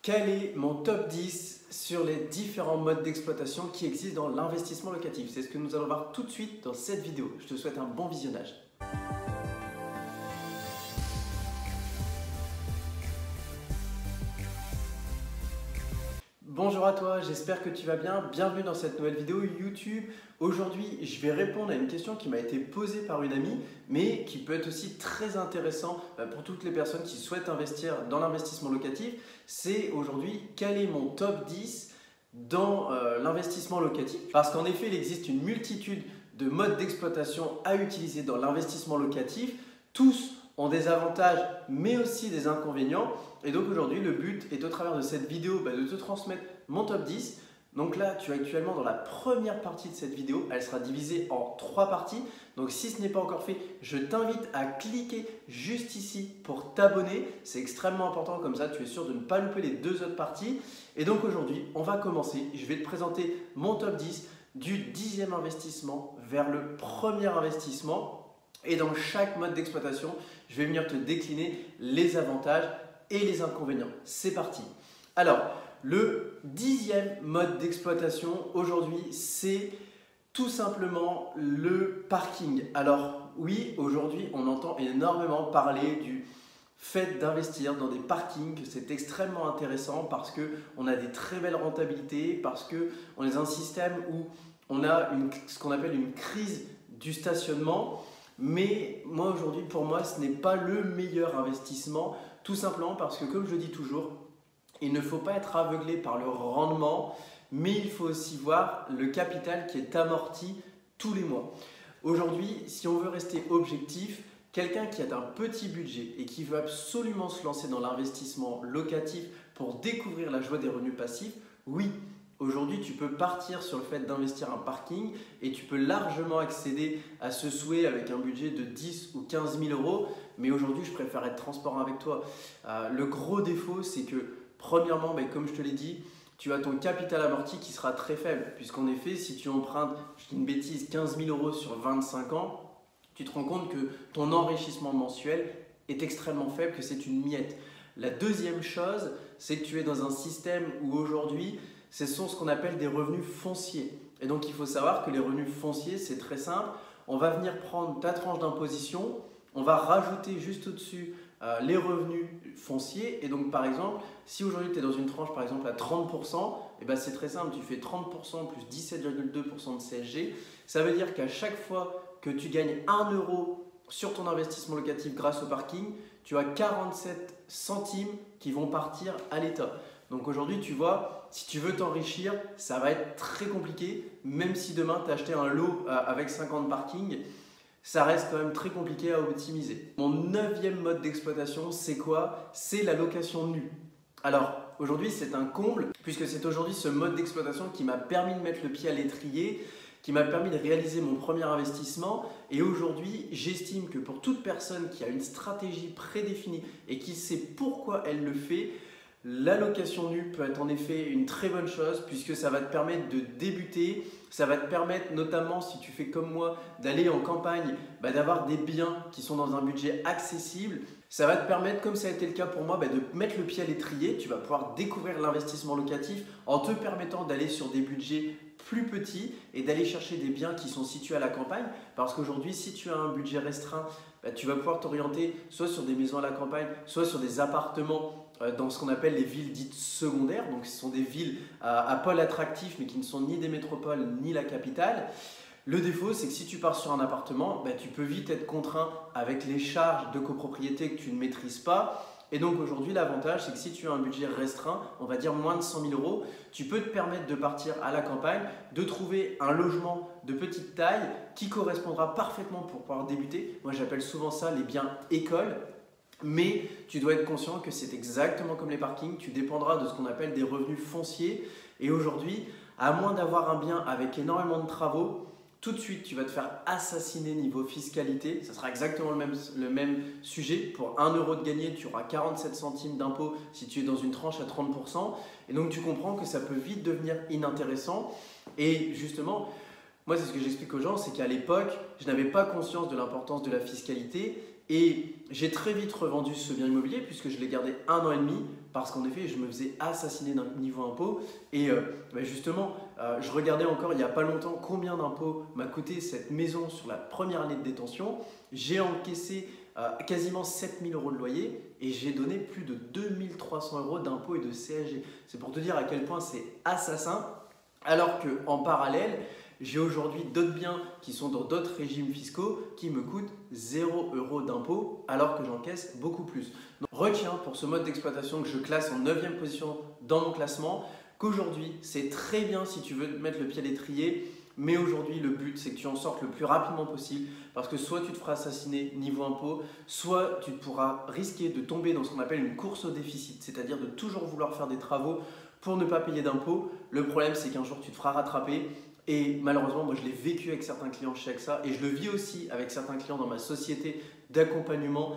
Quel est mon top 10 sur les différents modes d'exploitation qui existent dans l'investissement locatif? C'est ce que nous allons voir tout de suite dans cette vidéo. Je te souhaite un bon visionnage. Bonjour à toi, j'espère que tu vas bien. Bienvenue dans cette nouvelle vidéo YouTube. Aujourd'hui, je vais répondre à une question qui m'a été posée par une amie, mais qui peut être aussi très intéressant pour toutes les personnes qui souhaitent investir dans l'investissement locatif. C'est aujourd'hui, quel est mon top 10 dans l'investissement locatif? Parce qu'en effet, il existe une multitude de modes d'exploitation à utiliser dans l'investissement locatif. Tous ont des avantages mais aussi des inconvénients, et donc aujourd'hui le but est au travers de cette vidéo de te transmettre mon top 10. Donc là tu es actuellement dans la première partie de cette vidéo, elle sera divisée en 3 parties, donc si ce n'est pas encore fait, je t'invite à cliquer juste ici pour t'abonner, c'est extrêmement important, comme ça tu es sûr de ne pas louper les 2 autres parties. Et donc aujourd'hui on va commencer, je vais te présenter mon top 10 du 10e investissement vers le premier investissement. Et dans chaque mode d'exploitation, je vais venir te décliner les avantages et les inconvénients. C'est parti. Alors, le 10e mode d'exploitation aujourd'hui, c'est tout simplement le parking. Alors oui, aujourd'hui, on entend énormément parler du fait d'investir dans des parkings, que c'est extrêmement intéressant parce qu'on a des très belles rentabilités, parce qu'on est dans un système où on a ce qu'on appelle une crise du stationnement. Mais moi aujourd'hui, pour moi, ce n'est pas le meilleur investissement, tout simplement parce que, comme je dis toujours, il ne faut pas être aveuglé par le rendement, mais il faut aussi voir le capital qui est amorti tous les mois. Aujourd'hui, si on veut rester objectif, quelqu'un qui a un petit budget et qui veut absolument se lancer dans l'investissement locatif pour découvrir la joie des revenus passifs, oui, aujourd'hui, tu peux partir sur le fait d'investir un parking et tu peux largement accéder à ce souhait avec un budget de 10 ou 15 000 euros. Mais aujourd'hui, je préfère être transparent avec toi. Le gros défaut, c'est que premièrement, comme je te l'ai dit, tu as ton capital amorti qui sera très faible. Puisqu'en effet, si tu empruntes, je dis une bêtise, 15 000 euros sur 25 ans, tu te rends compte que ton enrichissement mensuel est extrêmement faible, que c'est une miette. La deuxième chose, c'est que tu es dans un système où aujourd'hui, ce sont ce qu'on appelle des revenus fonciers. Et donc, il faut savoir que les revenus fonciers, c'est très simple. On va venir prendre ta tranche d'imposition, on va rajouter juste au-dessus les revenus fonciers. Et donc, par exemple, si aujourd'hui tu es dans une tranche par exemple à 30%, c'est très simple, tu fais 30% plus 17,2% de CSG. Ça veut dire qu'à chaque fois que tu gagnes 1 euro sur ton investissement locatif grâce au parking, tu as 47 centimes qui vont partir à l'État. Donc aujourd'hui, tu vois, si tu veux t'enrichir, ça va être très compliqué. Même si demain, tu as acheté un lot avec 50 parkings, ça reste quand même très compliqué à optimiser. Mon 9e mode d'exploitation, c'est quoi? C'est la location nue. Alors aujourd'hui, c'est un comble puisque c'est aujourd'hui ce mode d'exploitation qui m'a permis de mettre le pied à l'étrier, qui m'a permis de réaliser mon premier investissement. Et aujourd'hui, j'estime que pour toute personne qui a une stratégie prédéfinie et qui sait pourquoi elle le fait, la location nue peut être en effet une très bonne chose puisque ça va te permettre de débuter, ça va te permettre notamment si tu fais comme moi d'aller en campagne, d'avoir des biens qui sont dans un budget accessible. Ça va te permettre, comme ça a été le cas pour moi, de mettre le pied à l'étrier. Tu vas pouvoir découvrir l'investissement locatif en te permettant d'aller sur des budgets plus petits et d'aller chercher des biens qui sont situés à la campagne. Parce qu'aujourd'hui, si tu as un budget restreint, tu vas pouvoir t'orienter soit sur des maisons à la campagne, soit sur des appartements dans ce qu'on appelle les villes dites secondaires. Donc ce sont des villes à pôle attractif mais qui ne sont ni des métropoles ni la capitale. Le défaut, c'est que si tu pars sur un appartement, tu peux vite être contraint avec les charges de copropriété que tu ne maîtrises pas. Et donc aujourd'hui, l'avantage, c'est que si tu as un budget restreint, on va dire moins de 100 000 euros, tu peux te permettre de partir à la campagne, de trouver un logement de petite taille qui correspondra parfaitement pour pouvoir débuter. Moi, j'appelle souvent ça les biens écoles. Mais tu dois être conscient que c'est exactement comme les parkings, tu dépendras de ce qu'on appelle des revenus fonciers. Et aujourd'hui, à moins d'avoir un bien avec énormément de travaux, tout de suite tu vas te faire assassiner niveau fiscalité. Ça sera exactement le même sujet. Pour 1 euro de gagné, tu auras 47 centimes d'impôt si tu es dans une tranche à 30%. Et donc tu comprends que ça peut vite devenir inintéressant. Et justement, moi c'est ce que j'explique aux gens, c'est qu'à l'époque, je n'avais pas conscience de l'importance de la fiscalité. Et j'ai très vite revendu ce bien immobilier puisque je l'ai gardé 1 an et demi parce qu'en effet, je me faisais assassiner d'un niveau impôt. Et justement, je regardais encore il n'y a pas longtemps combien d'impôts m'a coûté cette maison sur la première année de détention. J'ai encaissé quasiment 7 000 € de loyer et j'ai donné plus de 2 300 € d'impôts et de CSG. C'est pour te dire à quel point c'est assassin. Alors qu'en parallèle, j'ai aujourd'hui d'autres biens qui sont dans d'autres régimes fiscaux qui me coûtent 0 € d'impôt alors que j'encaisse beaucoup plus. Donc, retiens pour ce mode d'exploitation que je classe en 9e position dans mon classement qu'aujourd'hui c'est très bien si tu veux mettre le pied à l'étrier, mais aujourd'hui le but c'est que tu en sortes le plus rapidement possible parce que soit tu te feras assassiner niveau impôt, soit tu pourras risquer de tomber dans ce qu'on appelle une course au déficit, c'est-à-dire de toujours vouloir faire des travaux pour ne pas payer d'impôts. Le problème c'est qu'un jour tu te feras rattraper. Et malheureusement, moi je l'ai vécu avec certains clients chez AXA et je le vis aussi avec certains clients dans ma société d'accompagnement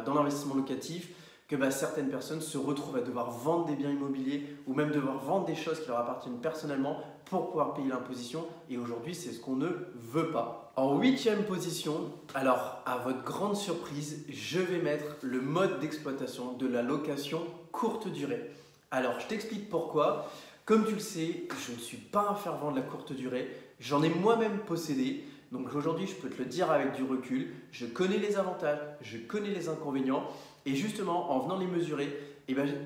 dans l'investissement locatif, que certaines personnes se retrouvent à devoir vendre des biens immobiliers ou même devoir vendre des choses qui leur appartiennent personnellement pour pouvoir payer l'imposition. Et aujourd'hui, c'est ce qu'on ne veut pas. En 8e position, alors à votre grande surprise, je vais mettre le mode d'exploitation de la location courte durée. Alors je t'explique pourquoi. Comme tu le sais, je ne suis pas un fervent de la courte durée, j'en ai moi-même possédé, donc aujourd'hui je peux te le dire avec du recul, je connais les avantages, je connais les inconvénients et justement en venant les mesurer,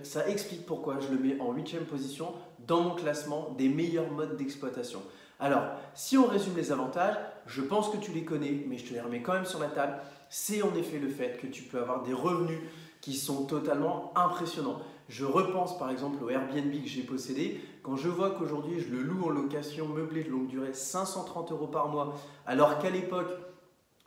ça explique pourquoi je le mets en 8e position dans mon classement des meilleurs modes d'exploitation. Alors, si on résume les avantages, je pense que tu les connais, mais je te les remets quand même sur la table, c'est en effet le fait que tu peux avoir des revenus qui sont totalement impressionnants. Je repense par exemple au Airbnb que j'ai possédé. Quand je vois qu'aujourd'hui je le loue en location meublée de longue durée 530 € par mois, alors qu'à l'époque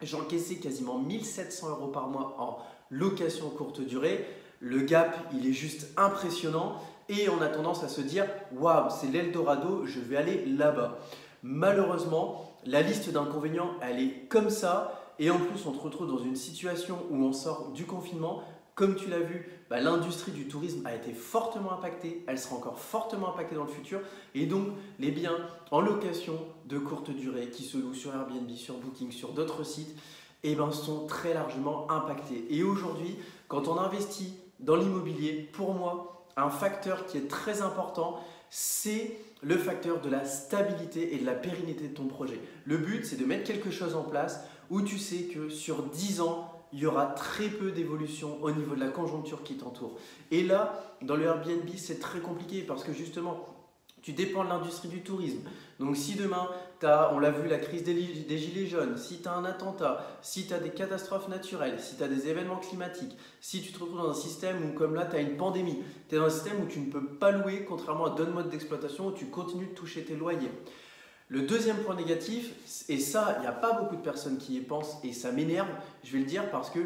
j'encaissais quasiment 1700 € par mois en location courte durée, le gap il est juste impressionnant et on a tendance à se dire waouh, c'est l'Eldorado, je vais aller là-bas. Malheureusement, la liste d'inconvénients elle est comme ça et en plus on se retrouve dans une situation où on sort du confinement. Comme tu l'as vu, l'industrie du tourisme a été fortement impactée, elle sera encore fortement impactée dans le futur et donc les biens en location de courte durée qui se louent sur Airbnb, sur Booking, sur d'autres sites sont très largement impactés. Et aujourd'hui, quand on investit dans l'immobilier, pour moi, un facteur qui est très important, c'est le facteur de la stabilité et de la pérennité de ton projet. Le but, c'est de mettre quelque chose en place où tu sais que sur 10 ans, il y aura très peu d'évolution au niveau de la conjoncture qui t'entoure. Et là, dans le Airbnb, c'est très compliqué parce que justement, tu dépends de l'industrie du tourisme. Donc si demain, on l'a vu, la crise des gilets jaunes, si tu as un attentat, si tu as des catastrophes naturelles, si tu as des événements climatiques, si tu te retrouves dans un système où, comme là, tu as une pandémie, tu es dans un système où tu ne peux pas louer, contrairement à d'autres modes d'exploitation où tu continues de toucher tes loyers. Le deuxième point négatif, et ça, il n'y a pas beaucoup de personnes qui y pensent et ça m'énerve, je vais le dire parce que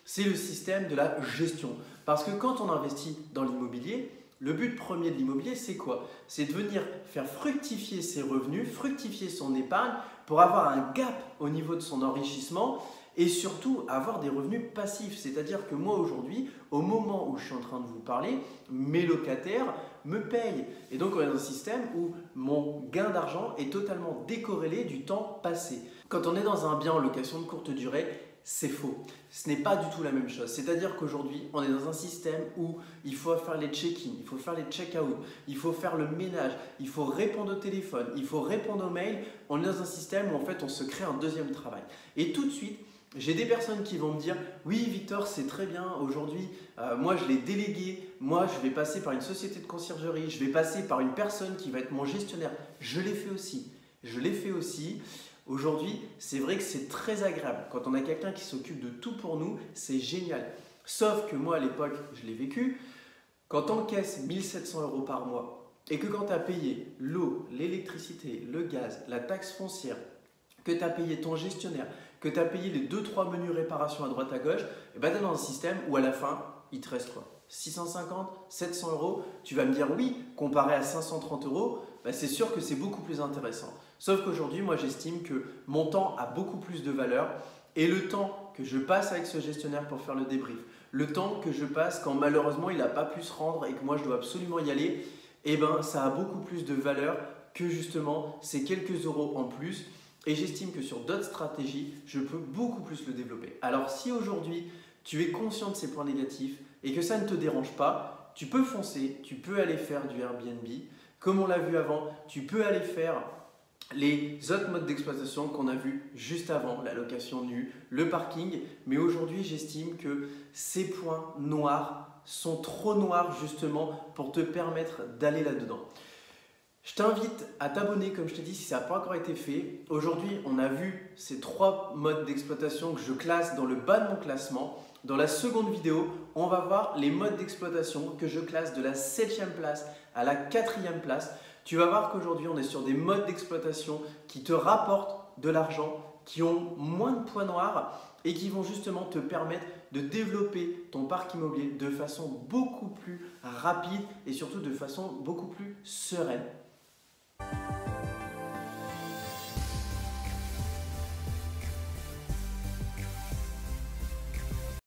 c'est le système de la gestion. Parce que quand on investit dans l'immobilier, le but premier de l'immobilier, c'est quoi? C'est de venir faire fructifier ses revenus, fructifier son épargne pour avoir un gap au niveau de son enrichissement et surtout avoir des revenus passifs. C'est-à-dire que moi aujourd'hui, au moment où je suis en train de vous parler, mes locataires me payent. Et donc on est dans un système où mon gain d'argent est totalement décorrélé du temps passé. Quand on est dans un bien en location de courte durée, c'est faux. Ce n'est pas du tout la même chose. C'est-à-dire qu'aujourd'hui, on est dans un système où il faut faire les check-in, il faut faire les check-out, il faut faire le ménage, il faut répondre au téléphone, il faut répondre aux mails. On est dans un système où en fait on se crée un deuxième travail. Et tout de suite, j'ai des personnes qui vont me dire « Oui Victor, c'est très bien, aujourd'hui, moi je l'ai délégué, moi je vais passer par une société de conciergerie, je vais passer par une personne qui va être mon gestionnaire. » Je l'ai fait aussi, je l'ai fait aussi. Aujourd'hui, c'est vrai que c'est très agréable. Quand on a quelqu'un qui s'occupe de tout pour nous, c'est génial. Sauf que moi à l'époque, je l'ai vécu, quand tu encaisses 1700 € par mois et que quand tu as payé l'eau, l'électricité, le gaz, la taxe foncière, que tu as payé ton gestionnaire, que tu as payé les 2-3 menus réparations à droite à gauche, et tu es dans un système où à la fin, il te reste quoi? 650, 700 €. Tu vas me dire oui, comparé à 530 €, c'est sûr que c'est beaucoup plus intéressant. Sauf qu'aujourd'hui, moi j'estime que mon temps a beaucoup plus de valeur et le temps que je passe avec ce gestionnaire pour faire le débrief, le temps que je passe quand malheureusement il n'a pas pu se rendre et que moi je dois absolument y aller, ça a beaucoup plus de valeur que justement ces quelques euros en plus. Et j'estime que sur d'autres stratégies, je peux beaucoup plus le développer. Alors si aujourd'hui, tu es conscient de ces points négatifs et que ça ne te dérange pas, tu peux foncer, tu peux aller faire du Airbnb. Comme on l'a vu avant, tu peux aller faire les autres modes d'exploitation qu'on a vus juste avant, la location nue, le parking. Mais aujourd'hui, j'estime que ces points noirs sont trop noirs justement pour te permettre d'aller là-dedans. Je t'invite à t'abonner, comme je t'ai dit, si ça n'a pas encore été fait. Aujourd'hui, on a vu ces 3 modes d'exploitation que je classe dans le bas de mon classement. Dans la seconde vidéo, on va voir les modes d'exploitation que je classe de la 7e place à la 4e place. Tu vas voir qu'aujourd'hui, on est sur des modes d'exploitation qui te rapportent de l'argent, qui ont moins de points noirs et qui vont justement te permettre de développer ton parc immobilier de façon beaucoup plus rapide et surtout de façon beaucoup plus sereine.